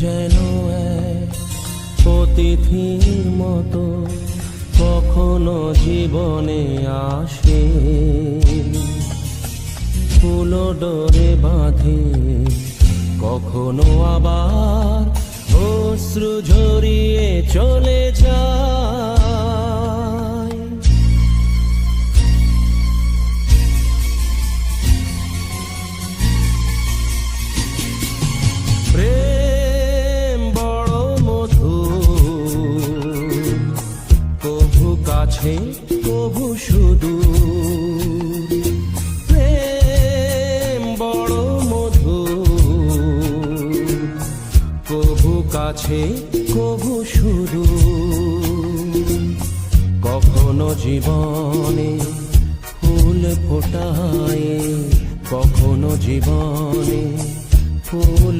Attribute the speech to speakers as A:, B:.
A: যেন এক অতিথির মতো কখনো জীবনে আসে, ফুল ডোরে বাঁধে, কখনো আবার অশ্রু ঝরিয়ে চলে যায়। প্রেম বড় মধুর, কভু কাছে কভু সুদূর। প্রেম বড় মধুর, কভু কাছে কভু সুদূর। কখনো জীবনে ফুল ফোটায়, কখনো জীবনে ফুল